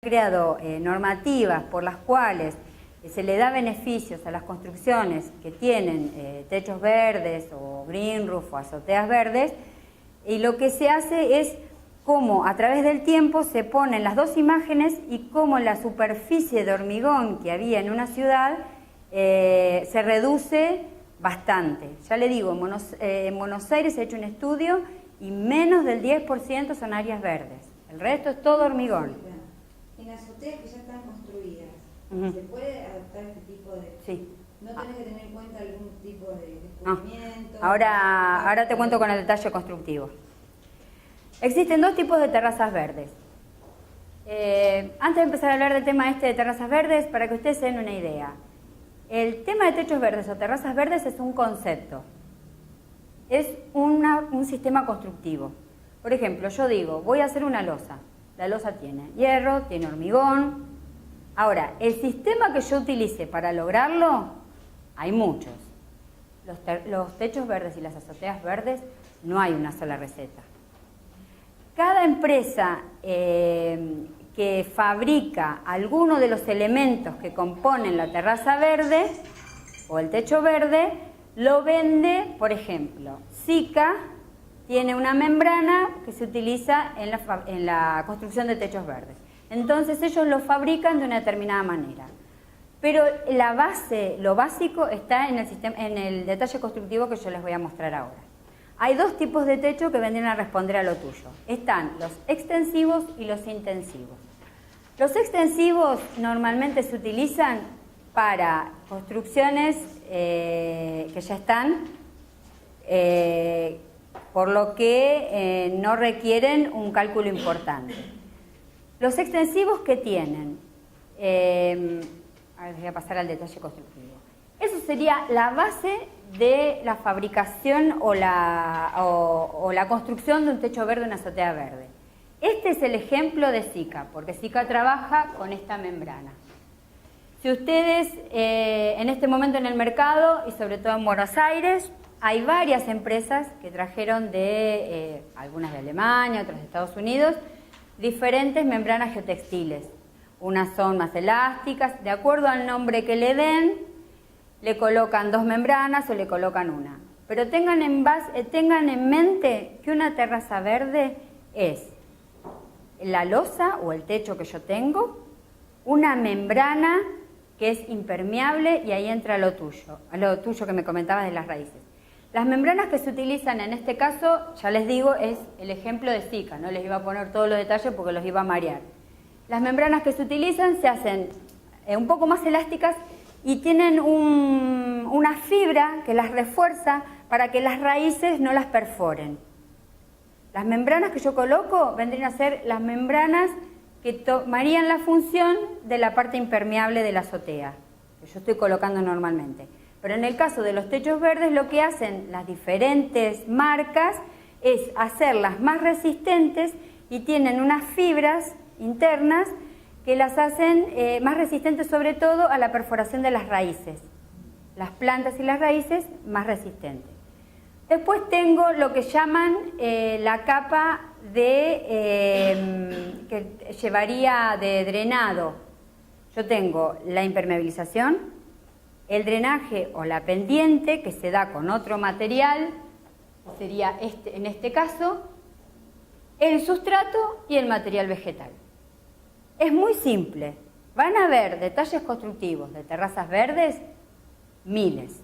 creado normativas por las cuales se le da beneficios a las construcciones que tienen techos verdes o green roof o azoteas verdes, y lo que se hace es cómo a través del tiempo se ponen las dos imágenes y cómo la superficie de hormigón que había en una ciudad se reduce bastante. Ya le digo, en Buenos Aires se ha hecho un estudio y menos del 10% son áreas verdes. El resto es todo hormigón. En azoteas que ya están construidas, ¿se puede adaptar este tipo de...? Sí. ¿No tenés que tener en cuenta algún tipo de descubrimiento? Ahora te cuento con el detalle constructivo. Existen dos tipos de terrazas verdes. Antes de empezar a hablar del tema de terrazas verdes, para que ustedes se den una idea. El tema de techos verdes o terrazas verdes es un concepto. Es un sistema constructivo. Por ejemplo, yo digo, voy a hacer una losa. La losa tiene hierro, tiene hormigón. Ahora, el sistema que yo utilice para lograrlo, hay muchos. Los techos verdes y las azoteas verdes, no hay una sola receta. Cada empresa que fabrica alguno de los elementos que componen la terraza verde o el techo verde, lo vende, por ejemplo, Sika tiene una membrana que se utiliza en la construcción de techos verdes. Entonces ellos lo fabrican de una determinada manera. Pero la base, lo básico, está en el detalle constructivo que yo les voy a mostrar ahora. Hay dos tipos de techo que vendrían a responder a lo tuyo. Están los extensivos y los intensivos. Los extensivos normalmente se utilizan para construcciones que ya están, por lo que no requieren un cálculo importante. Los extensivos que tienen, ahora les voy a pasar al detalle constructivo. Eso sería la base de la fabricación o la construcción de un techo verde o una azotea verde. Este es el ejemplo de Sika, porque Sika trabaja con esta membrana. Si ustedes en este momento en el mercado, y sobre todo en Buenos Aires, hay varias empresas que trajeron algunas de Alemania, otras de Estados Unidos, diferentes membranas geotextiles. Unas son más elásticas, de acuerdo al nombre que le den, le colocan dos membranas o le colocan una. Pero tengan en mente que una terraza verde es la losa o el techo que yo tengo, una membrana que es impermeable, y ahí entra lo tuyo que me comentabas de las raíces. Las membranas que se utilizan en este caso, ya les digo, es el ejemplo de Sika, no les iba a poner todos los detalles porque los iba a marear. Las membranas que se utilizan se hacen un poco más elásticas y tienen una fibra que las refuerza para que las raíces no las perforen. Las membranas que yo coloco vendrían a ser las membranas que tomarían la función de la parte impermeable de la azotea, que yo estoy colocando normalmente. Pero en el caso de los techos verdes, lo que hacen las diferentes marcas es hacerlas más resistentes y tienen unas fibras internas que las hacen más resistentes, sobre todo a la perforación de las raíces. Las plantas y las raíces más resistentes. Después tengo lo que llaman la capa que llevaría de drenado. Yo tengo la impermeabilización, el drenaje o la pendiente que se da con otro material, que sería en este caso, el sustrato y el material vegetal. Es muy simple. Van a ver detalles constructivos de terrazas verdes, miles.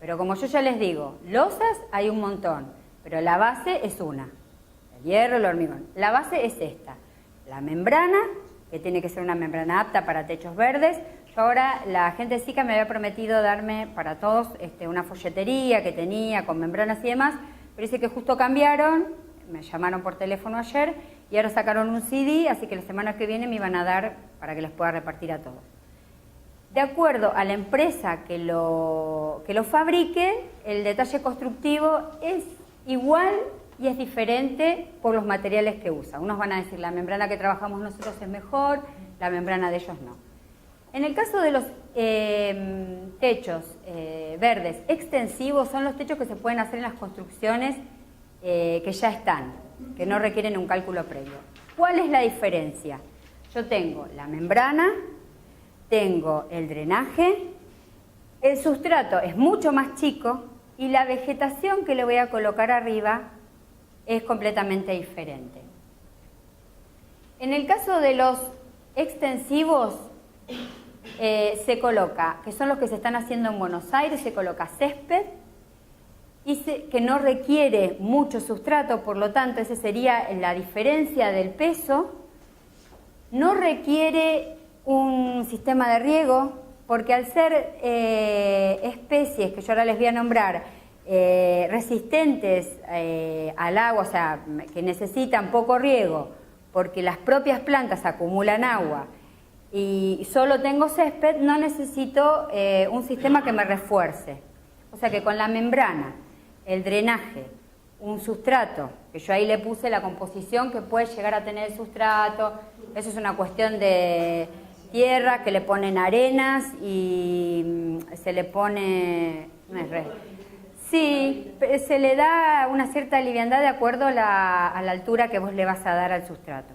Pero como yo ya les digo, losas hay un montón, pero la base es una. El hierro, el hormigón. La base es esta. La membrana, que tiene que ser una membrana apta para techos verdes. Yo ahora, la gente de Sika me había prometido darme para todos una folletería que tenía con membranas y demás, pero dice que justo cambiaron, me llamaron por teléfono ayer y ahora sacaron un CD, así que la semana que viene me iban a dar para que les pueda repartir a todos. De acuerdo a la empresa que lo fabrique, el detalle constructivo es igual y es diferente por los materiales que usa. Unos van a decir, la membrana que trabajamos nosotros es mejor, la membrana de ellos no. En el caso de los techos verdes extensivos, son los techos que se pueden hacer en las construcciones que ya están, que no requieren un cálculo previo. ¿Cuál es la diferencia? Yo tengo la membrana, tengo el drenaje, el sustrato es mucho más chico y la vegetación que le voy a colocar arriba es completamente diferente. En el caso de los extensivos, se coloca, que son los que se están haciendo en Buenos Aires, se coloca césped, que no requiere mucho sustrato, por lo tanto, esa sería la diferencia del peso. No requiere un sistema de riego, porque al ser especies, que yo ahora les voy a nombrar, resistentes al agua, o sea, que necesitan poco riego, porque las propias plantas acumulan agua, y solo tengo césped, no necesito un sistema que me refuerce. O sea que con la membrana, el drenaje, un sustrato, que yo ahí le puse la composición que puede llegar a tener el sustrato, eso es una cuestión de tierra, que le ponen arenas y se le pone... Sí, se le da una cierta liviandad de acuerdo a la altura que vos le vas a dar al sustrato.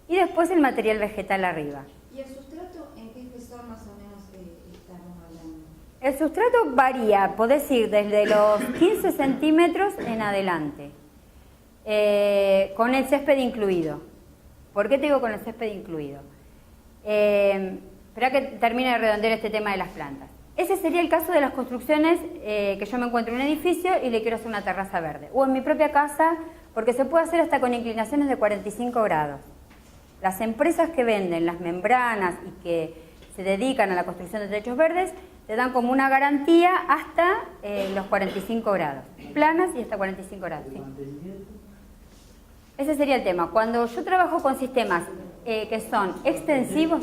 Y después el material vegetal arriba. ¿Y el sustrato en qué espesor más o menos estamos hablando? El sustrato varía, podés ir desde los 15 centímetros en adelante, con el césped incluido. ¿Por qué te digo con el césped incluido? Espera que termine de redondear este tema de las plantas. Ese sería el caso de las construcciones que yo me encuentro en un edificio y le quiero hacer una terraza verde. O en mi propia casa, porque se puede hacer hasta con inclinaciones de 45 grados. Las empresas que venden las membranas y que se dedican a la construcción de techos verdes, te dan como una garantía hasta los 45 grados. Planas y hasta 45 grados. ¿Sí? Ese sería el tema. Cuando yo trabajo con sistemas que son extensivos...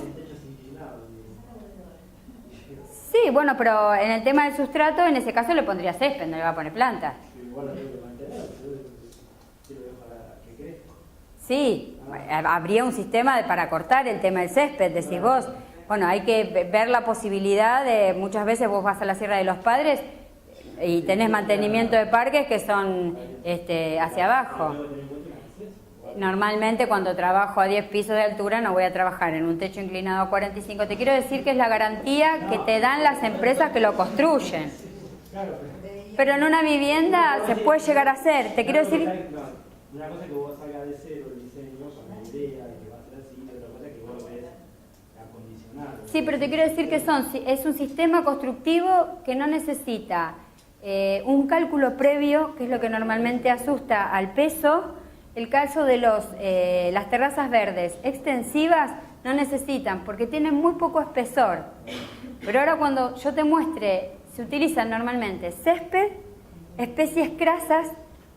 Sí, bueno, pero en el tema del sustrato, en ese caso le pondría césped, no le va a poner plantas. Sí, habría un sistema para cortar el tema del césped, decís vos. Bueno, hay que ver la posibilidad de, muchas veces vos vas a la Sierra de los Padres y tenés mantenimiento de parques que son hacia abajo. Normalmente cuando trabajo a 10 pisos de altura no voy a trabajar en un techo inclinado a 45. Te quiero decir que es la garantía que te dan las empresas que lo construyen. Pero en una vivienda se puede llegar a hacer. Te quiero decir... Una cosa es que vos salgas de cero el diseño con la idea de que va a ser así, y otra cosa es que vos lo ves acondicionado. Sí, pero te quiero decir que es un sistema constructivo que no necesita un cálculo previo, que es lo que normalmente asusta al peso. El caso de las terrazas verdes extensivas no necesitan, porque tienen muy poco espesor. Pero ahora cuando yo te muestre, se utilizan normalmente césped, especies crasas,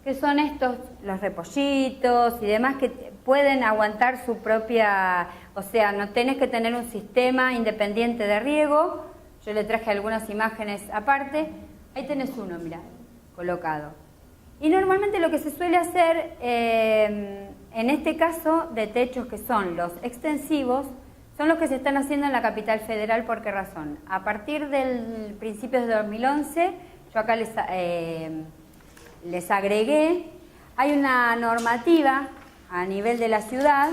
que son estos, los repollitos y demás, que pueden aguantar su propia... O sea, no tenés que tener un sistema independiente de riego. Yo le traje algunas imágenes aparte. Ahí tenés uno, mirá, colocado. Y normalmente lo que se suele hacer, en este caso, de techos que son los extensivos, son los que se están haciendo en la capital federal. ¿Por qué razón? A partir del principio de 2011, yo acá les agregué, hay una normativa a nivel de la ciudad,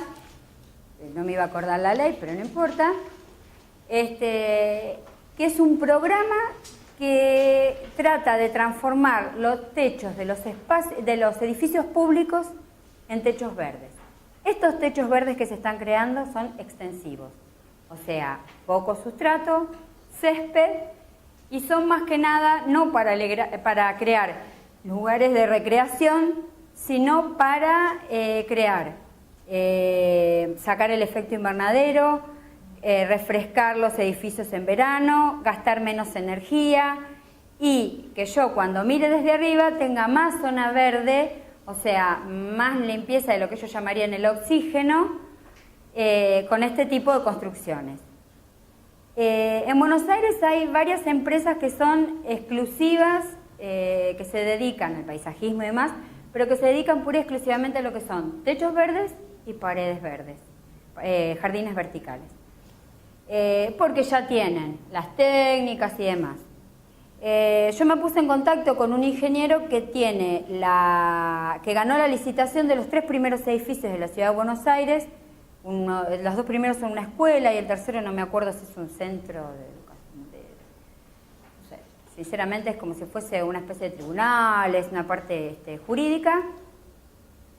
no me iba a acordar la ley, pero no importa, que es un programa que trata de transformar los techos de los edificios públicos en techos verdes. Estos techos verdes que se están creando son extensivos, o sea, poco sustrato, césped, y son más que nada no para crear lugares de recreación, sino para sacar el efecto invernadero, refrescar los edificios en verano, gastar menos energía y que yo cuando mire desde arriba tenga más zona verde, o sea, más limpieza de lo que ellos llamarían el oxígeno, con este tipo de construcciones. En Buenos Aires hay varias empresas que son exclusivas, que se dedican al paisajismo y demás, pero que se dedican pura y exclusivamente a lo que son techos verdes y paredes verdes, jardines verticales, porque ya tienen las técnicas y demás. Yo me puse en contacto con un ingeniero que ganó la licitación de los 3 primeros edificios de la Ciudad de Buenos Aires, los dos primeros son una escuela y el tercero no me acuerdo si es un centro no sé, sinceramente es como si fuese una especie de tribunal, es una parte jurídica.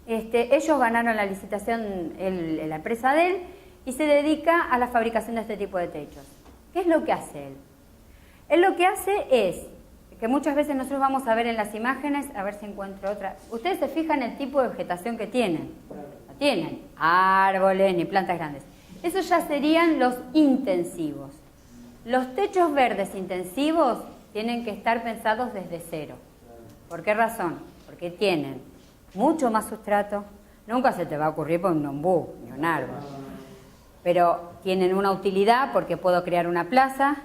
Ellos ganaron la licitación, la empresa de él, y se dedica a la fabricación de este tipo de techos. ¿Qué es lo que hace él? Él lo que hace es, que muchas veces nosotros vamos a ver en las imágenes, a ver si encuentro otra. Ustedes se fijan el tipo de vegetación que tienen. No tienen árboles ni plantas grandes. Esos ya serían los intensivos. Los techos verdes intensivos tienen que estar pensados desde cero. ¿Por qué razón? Porque tienen mucho más sustrato. Nunca se te va a ocurrir poner un ombú ni un árbol. Pero tienen una utilidad porque puedo crear una plaza.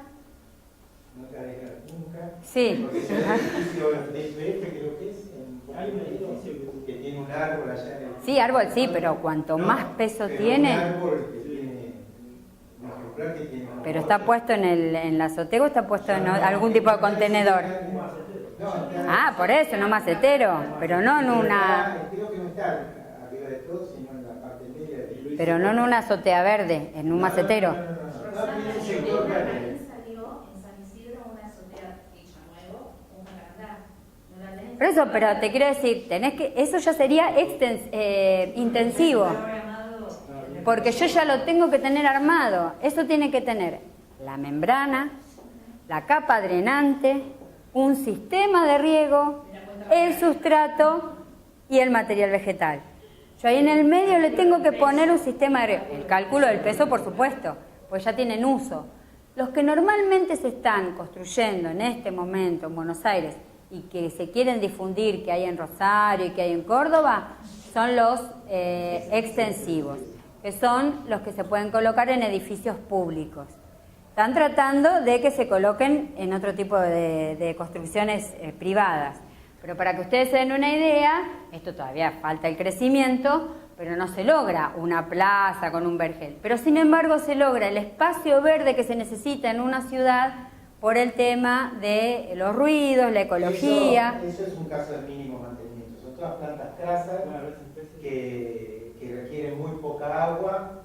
No te alejas nunca. Sí. Porque si hay un edificio de IPF, creo que es, hay un edificio que tiene un árbol allá en el... Sí, árbol sí, pero cuanto más peso tiene... Un árbol que tiene un ejemplar que tiene... Pero está puesto en la azotea o está puesto en algún tipo de contenedor. Por eso, no macetero, pero no en una... Creo que no está arriba de todo, sino en la parte media. Pero no en una azotea verde, en un macetero. Por eso, pero te quiero decir, eso ya sería intensivo. Porque yo ya lo tengo que tener armado. Eso tiene que tener la membrana, la capa drenante, un sistema de riego, el sustrato y el material vegetal. Yo ahí en el medio le tengo que poner un sistema de riego. El cálculo del peso, por supuesto, pues ya tienen uso. Los que normalmente se están construyendo en este momento en Buenos Aires y que se quieren difundir, que hay en Rosario y que hay en Córdoba, son los extensivos, que son los que se pueden colocar en edificios públicos. Están tratando de que se coloquen en otro tipo de construcciones privadas. Pero para que ustedes se den una idea, esto todavía falta el crecimiento, pero no se logra una plaza con un vergel. Pero sin embargo se logra el espacio verde que se necesita en una ciudad por el tema de los ruidos, la ecología. Eso es un caso de mínimo mantenimiento. Son todas plantas crasas que requieren muy poca agua.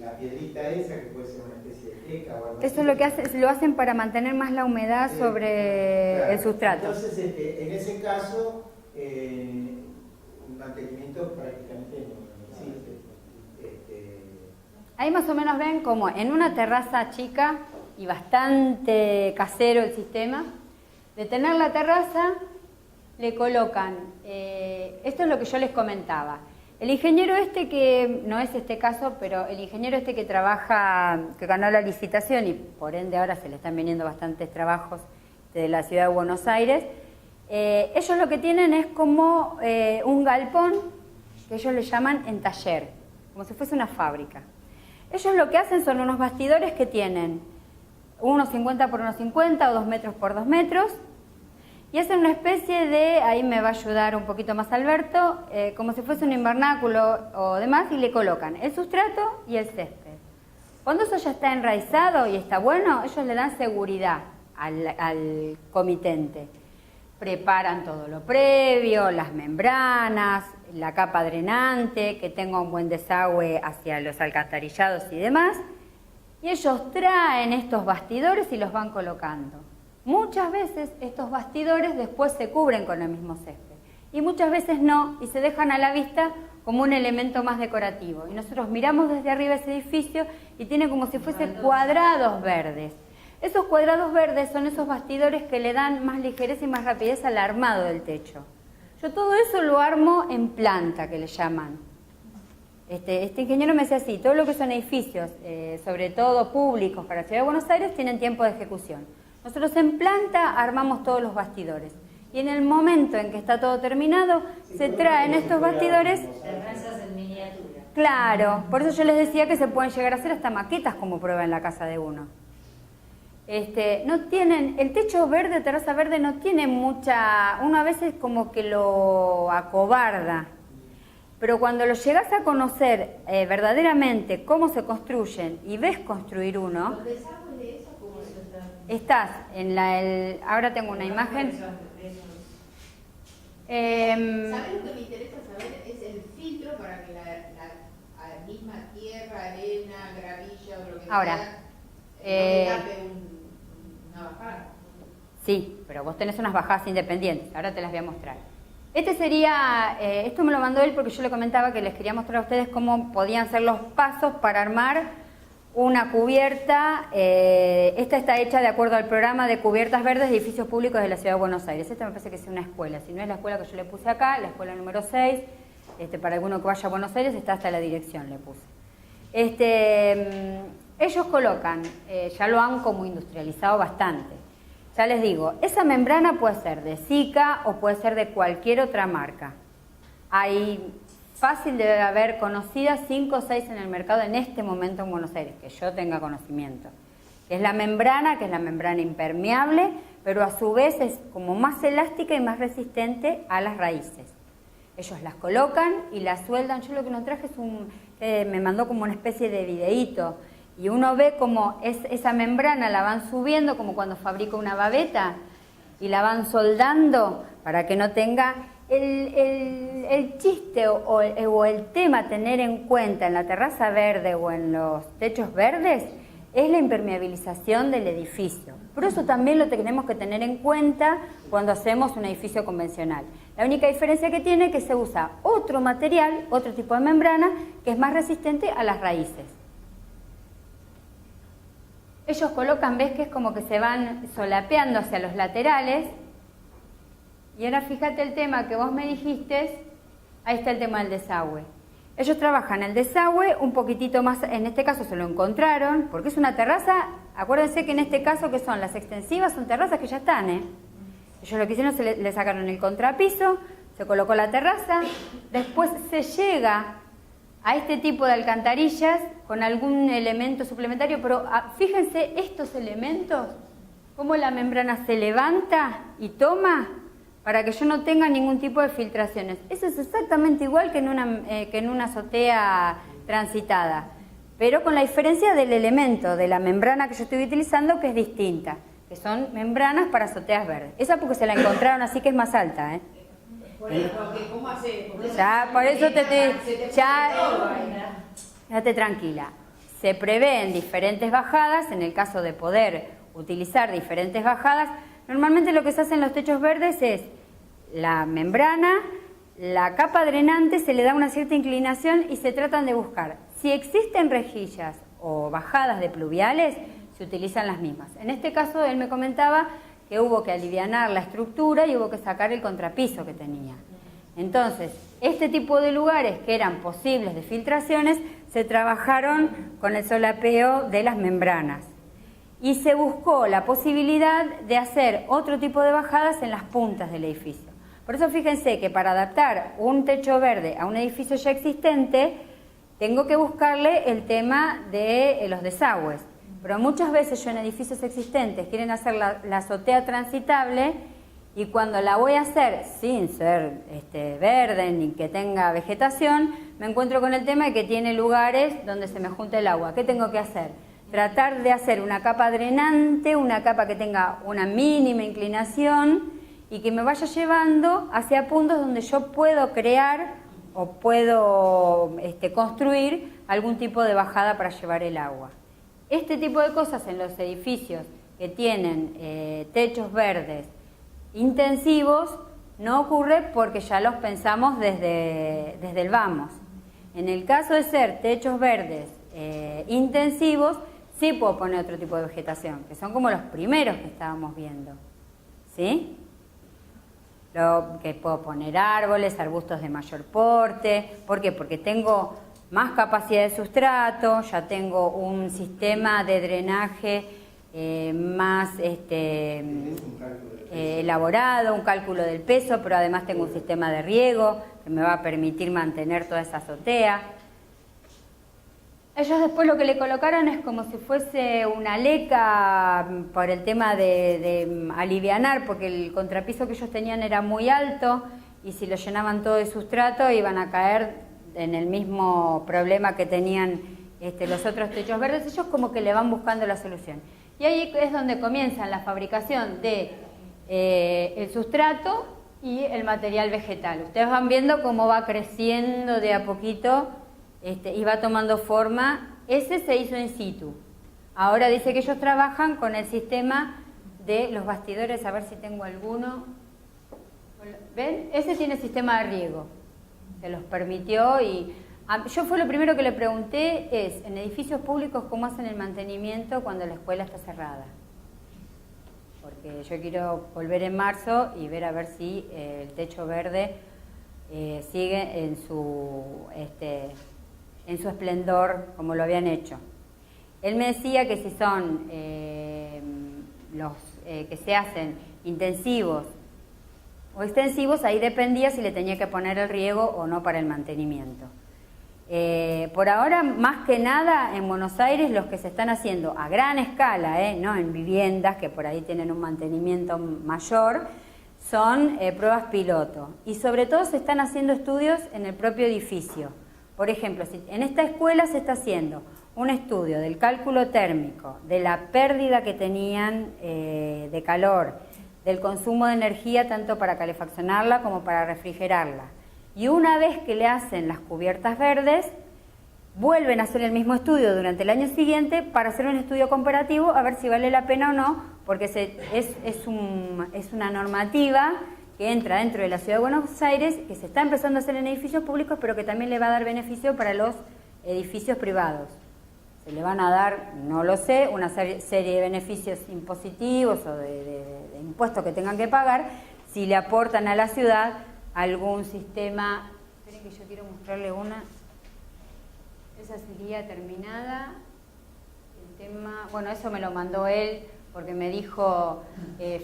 La piedrita esa, que puede ser una especie de teca o algo así. Eso es lo que lo hacen para mantener más la humedad sobre claro, el sustrato. Entonces, en ese caso, un mantenimiento prácticamente no existe. Ahí más o menos ven como en una terraza chica y bastante casero el sistema, de tener la terraza le colocan, esto es lo que yo les comentaba, el ingeniero que no es este caso, pero el ingeniero que trabaja, que ganó la licitación y por ende ahora se le están viniendo bastantes trabajos de la ciudad de Buenos Aires, ellos lo que tienen es como un galpón que ellos le llaman en taller, como si fuese una fábrica. Ellos lo que hacen son unos bastidores que tienen 1,50 por 1,50 o 2 metros por 2 metros y hacen una especie de, ahí me va a ayudar un poquito más Alberto, como si fuese un invernáculo o demás, y le colocan el sustrato y el césped. Cuando eso ya está enraizado y está bueno, ellos le dan seguridad al comitente. Preparan todo lo previo, las membranas, la capa drenante, que tenga un buen desagüe hacia los alcantarillados y demás. Y ellos traen estos bastidores y los van colocando. Muchas veces estos bastidores después se cubren con el mismo césped. Y muchas veces no, y se dejan a la vista como un elemento más decorativo. Y nosotros miramos desde arriba ese edificio y tiene como si fuese cuadrados verdes. Esos cuadrados verdes son esos bastidores que le dan más ligereza y más rapidez al armado del techo. Yo todo eso lo armo en planta, que le llaman. Este ingeniero me decía así, todo lo que son edificios, sobre todo públicos para la Ciudad de Buenos Aires, tienen tiempo de ejecución. Nosotros en planta armamos todos los bastidores. Y en el momento en que está todo terminado, se traen estos bastidores... en miniatura. Claro, por eso yo les decía que se pueden llegar a hacer hasta maquetas como prueba en la casa de uno. No tienen, el techo verde, terraza verde, no tiene mucha... Uno a veces como que lo acobarda. Pero cuando lo llegas a conocer verdaderamente cómo se construyen y ves construir uno... ¿Los desagües de eso cómo se están? Estás en ahora tengo una imagen. ¿Sabes lo que me interesa saber? Es el filtro para que Ahora, una bajada. sí, pero vos tenés unas bajadas independientes, ahora te las voy a mostrar. Este sería, esto me lo mandó él porque yo le comentaba que les quería mostrar a ustedes cómo podían ser los pasos para armar una cubierta. Esta está hecha de acuerdo al programa de cubiertas verdes de edificios públicos de la Ciudad de Buenos Aires. Esta me parece que es una escuela, si no es la escuela que yo le puse acá, la escuela número 6, para alguno que vaya a Buenos Aires está hasta la dirección, le puse. Ellos colocan, ya lo han como industrializado bastante. Ya les digo, esa membrana puede ser de Sika o puede ser de cualquier otra marca. Hay fácil de haber conocidas 5 o 6 en el mercado en este momento en Buenos Aires, que yo tenga conocimiento. Es la membrana, que es la membrana impermeable, pero a su vez es como más elástica y más resistente a las raíces. Ellos las colocan y las sueldan. Yo lo que no traje es me mandó como una especie de videíto. Y uno ve como esa membrana la van subiendo, como cuando fabrico una babeta, y la van soldando para que no tenga... El chiste o el tema a tener en cuenta en la terraza verde o en los techos verdes es la impermeabilización del edificio. Por eso también lo tenemos que tener en cuenta cuando hacemos un edificio convencional. La única diferencia que tiene es que se usa otro material, otro tipo de membrana, que es más resistente a las raíces. Ellos colocan, ves que es como que se van solapeando hacia los laterales. Y ahora fíjate el tema que vos me dijiste, ahí está el tema del desagüe. Ellos trabajan el desagüe un poquitito más, en este caso se lo encontraron, porque es una terraza, acuérdense que en este caso que son las extensivas, son terrazas que ya están, Ellos lo que hicieron, le sacaron el contrapiso, se colocó la terraza, después se llega a este tipo de alcantarillas con algún elemento suplementario, pero fíjense estos elementos, cómo la membrana se levanta y toma para que yo no tenga ningún tipo de filtraciones. Eso es exactamente igual que en una azotea transitada, pero con la diferencia del elemento, de la membrana que yo estoy utilizando, que es distinta, que son membranas para azoteas verdes. Esa porque se la encontraron, así que es más alta, Porque, ¿cómo hace? Ya, por eso quédate tranquila. Se prevén diferentes bajadas, en el caso de poder utilizar diferentes bajadas. Normalmente lo que se hace en los techos verdes es la membrana, la capa drenante, se le da una cierta inclinación y se tratan de buscar. Si existen rejillas o bajadas de pluviales, se utilizan las mismas. En este caso, él me comentaba que hubo que alivianar la estructura y hubo que sacar el contrapiso que tenía. Entonces, este tipo de lugares que eran posibles de filtraciones, se trabajaron con el solapeo de las membranas. Y se buscó la posibilidad de hacer otro tipo de bajadas en las puntas del edificio. Por eso fíjense que para adaptar un techo verde a un edificio ya existente, tengo que buscarle el tema de los desagües. Pero muchas veces yo en edificios existentes quieren hacer la azotea transitable y cuando la voy a hacer sin ser verde ni que tenga vegetación, me encuentro con el tema de que tiene lugares donde se me junta el agua. ¿Qué tengo que hacer? Tratar de hacer una capa drenante, una capa que tenga una mínima inclinación y que me vaya llevando hacia puntos donde yo puedo crear o puedo construir algún tipo de bajada para llevar el agua. Este tipo de cosas en los edificios que tienen techos verdes intensivos no ocurre porque ya los pensamos desde el vamos. En el caso de ser techos verdes intensivos, sí puedo poner otro tipo de vegetación, que son como los primeros que estábamos viendo, ¿sí? Que puedo poner árboles, arbustos de mayor porte. ¿Por qué? Porque tengo más capacidad de sustrato, ya tengo un sistema de drenaje más elaborado, un cálculo del peso, pero además tengo un sistema de riego que me va a permitir mantener toda esa azotea. Ellos después lo que le colocaron es como si fuese una leca por el tema de alivianar, porque el contrapiso que ellos tenían era muy alto y si lo llenaban todo de sustrato iban a caer en el mismo problema que tenían los otros techos verdes. Ellos como que le van buscando la solución. Y ahí es donde comienzan la fabricación de el sustrato y el material vegetal. Ustedes van viendo cómo va creciendo de a poquito y va tomando forma. Ese se hizo in situ. Ahora dice que ellos trabajan con el sistema de los bastidores, a ver si tengo alguno. ¿Ven? Ese tiene sistema de riego. Se los permitió y... Yo fue lo primero que le pregunté es, en edificios públicos, ¿cómo hacen el mantenimiento cuando la escuela está cerrada? Porque yo quiero volver en marzo y ver a ver si el techo verde sigue en su esplendor como lo habían hecho. Él me decía que si son los que se hacen intensivos o extensivos, ahí dependía si le tenía que poner el riego o no para el mantenimiento. Por ahora, más que nada, en Buenos Aires los que se están haciendo a gran escala, no en viviendas que por ahí tienen un mantenimiento mayor, son pruebas piloto. Y sobre todo se están haciendo estudios en el propio edificio. Por ejemplo, si en esta escuela se está haciendo un estudio del cálculo térmico, de la pérdida que tenían de calor, del consumo de energía tanto para calefaccionarla como para refrigerarla. Y una vez que le hacen las cubiertas verdes, vuelven a hacer el mismo estudio durante el año siguiente para hacer un estudio comparativo a ver si vale la pena o no, porque es una normativa que entra dentro de la Ciudad de Buenos Aires, que se está empezando a hacer en edificios públicos, pero que también le va a dar beneficio para los edificios privados. Se le van a dar, no lo sé, una serie de beneficios impositivos o de impuestos que tengan que pagar si le aportan a la ciudad algún sistema. Esperen que yo quiero mostrarle una. Esa sería terminada. El tema, bueno, eso me lo mandó él porque me dijo,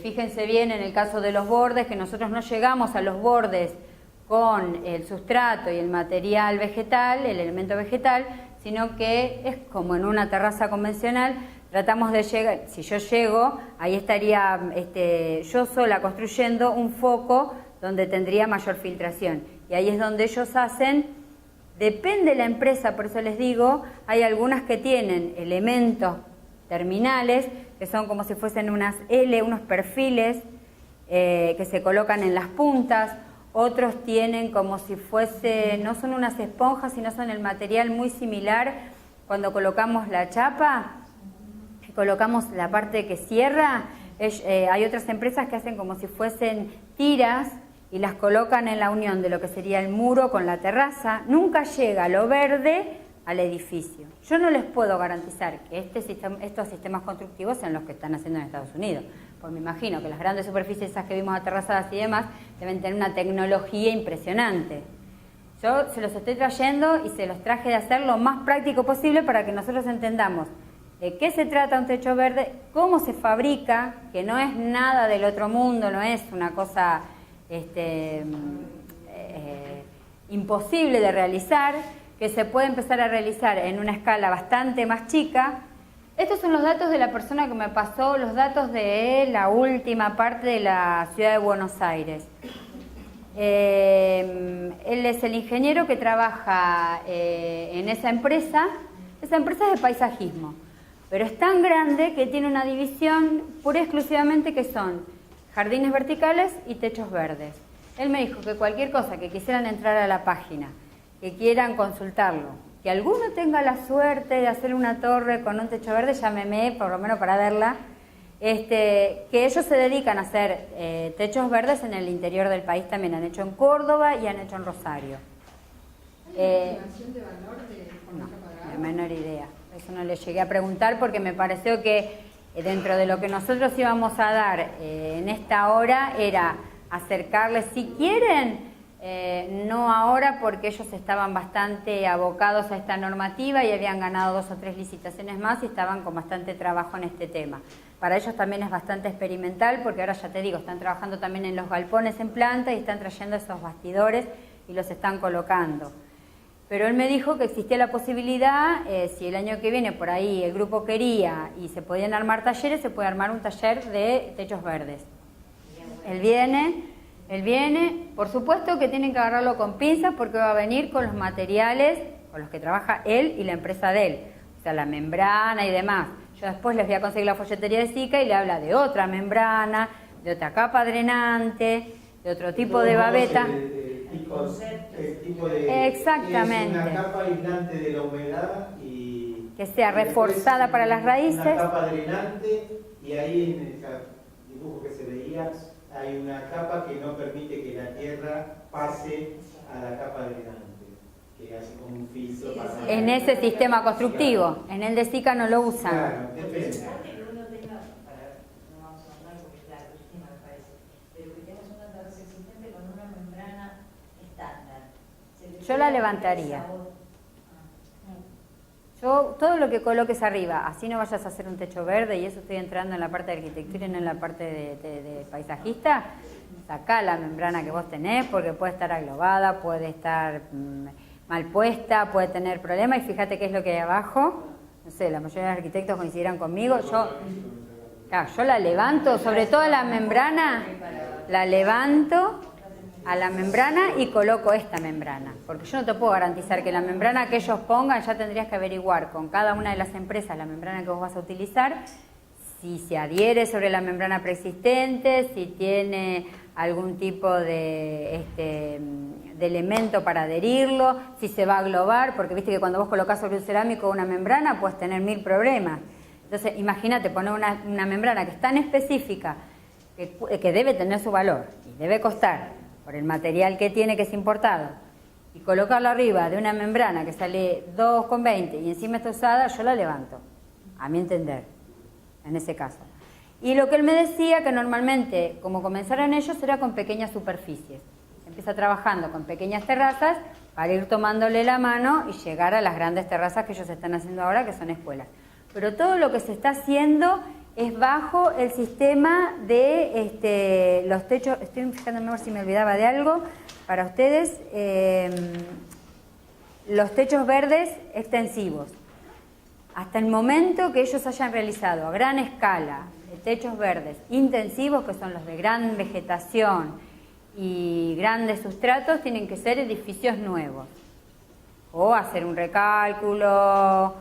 fíjense bien en el caso de los bordes, que nosotros no llegamos a los bordes con el sustrato y el material vegetal, el elemento vegetal, sino que es como en una terraza convencional, tratamos de llegar, si yo llego, ahí estaría yo sola construyendo un foco donde tendría mayor filtración. Y ahí es donde ellos hacen, depende de la empresa, por eso les digo, hay algunas que tienen elementos terminales, que son como si fuesen unas L, unos perfiles que se colocan en las puntas, otros tienen como si fuese, no son unas esponjas, sino son el material muy similar cuando colocamos la chapa, que colocamos la parte que cierra, hay otras empresas que hacen como si fuesen tiras y las colocan en la unión de lo que sería el muro con la terraza. Nunca llega lo verde al edificio. Yo no les puedo garantizar que estos sistemas constructivos sean los que están haciendo en Estados Unidos, porque me imagino que las grandes superficies esas que vimos aterrazadas y demás deben tener una tecnología impresionante. Yo se los estoy trayendo y se los traje de hacer lo más práctico posible para que nosotros entendamos de qué se trata un techo verde, cómo se fabrica, que no es nada del otro mundo, no es una cosa imposible de realizar, que se puede empezar a realizar en una escala bastante más chica. Estos son los datos de la persona que me pasó, los datos de la última parte de la ciudad de Buenos Aires. Él es el ingeniero que trabaja en esa empresa. Esa empresa es de paisajismo, pero es tan grande que tiene una división pura y exclusivamente que son jardines verticales y techos verdes. Él me dijo que cualquier cosa que quisieran entrar a la página, que quieran consultarlo, que alguno tenga la suerte de hacer una torre con un techo verde, llámeme por lo menos para verla, que ellos se dedican a hacer techos verdes en el interior del país también, han hecho en Córdoba y han hecho en Rosario. ¿Hay una estimación de valor de no, la menor idea, eso no le llegué a preguntar porque me pareció que dentro de lo que nosotros íbamos a dar en esta hora era acercarles, si quieren, no ahora porque ellos estaban bastante abocados a esta normativa y habían ganado 2 o 3 licitaciones más y estaban con bastante trabajo en este tema. Para ellos también es bastante experimental porque ahora ya te digo, están trabajando también en los galpones en planta y están trayendo esos bastidores y los están colocando. Pero él me dijo que existía la posibilidad, si el año que viene por ahí el grupo quería y se podían armar talleres, se puede armar un taller de techos verdes. Él viene, por supuesto que tienen que agarrarlo con pinzas porque va a venir con los materiales con los que trabaja él y la empresa de él, o sea, la membrana y demás. Yo después les voy a conseguir la folletería de SICA y le habla de otra membrana, de otra capa drenante, de otro tipo de babeta. Exactamente. Es una capa aislante de la humedad y que sea Y después reforzada para las raíces. Una capa drenante, y ahí en el dibujo que se veía hay una capa que no permite que la tierra pase a la capa drenante, que hace como un filtro para... En ese sistema constructivo, en el de SICA no lo usan. Claro, depende. Que uno tenga, no vamos a hablar porque es la última me parece, pero que tengas una terraza existente con una membrana estándar. Yo la levantaría. Yo, todo lo que coloques arriba, así no vayas a hacer un techo verde, y eso estoy entrando en la parte de arquitectura y no en la parte de paisajista, sacá la membrana que vos tenés, porque puede estar aglobada, puede estar mal puesta, puede tener problemas, y fíjate qué es lo que hay abajo. No sé, la mayoría de los arquitectos coincidirán conmigo. Yo la levanto, sobre todo la membrana, la levanto a la membrana y coloco esta membrana, porque yo no te puedo garantizar que la membrana que ellos pongan, ya tendrías que averiguar con cada una de las empresas la membrana que vos vas a utilizar, si se adhiere sobre la membrana preexistente, si tiene algún tipo de elemento para adherirlo, si se va a aglobar, porque viste que cuando vos colocás sobre un cerámico una membrana puedes tener 1000 problemas. Entonces imagínate poner una membrana que es tan específica, que debe tener su valor y debe costar por el material que tiene, que es importado, y colocarlo arriba de una membrana que sale 2,20 y encima está usada, yo la levanto, a mi entender, en ese caso. Y lo que él me decía, que normalmente, como comenzaron ellos, era con pequeñas superficies. Empieza trabajando con pequeñas terrazas para ir tomándole la mano y llegar a las grandes terrazas que ellos están haciendo ahora, que son escuelas. Pero todo lo que se está haciendo es bajo el sistema de los techos. Estoy fijándome a ver si me olvidaba de algo para ustedes. Los techos verdes extensivos. Hasta el momento que ellos hayan realizado a gran escala techos verdes intensivos, que son los de gran vegetación y grandes sustratos, tienen que ser edificios nuevos. O hacer un recálculo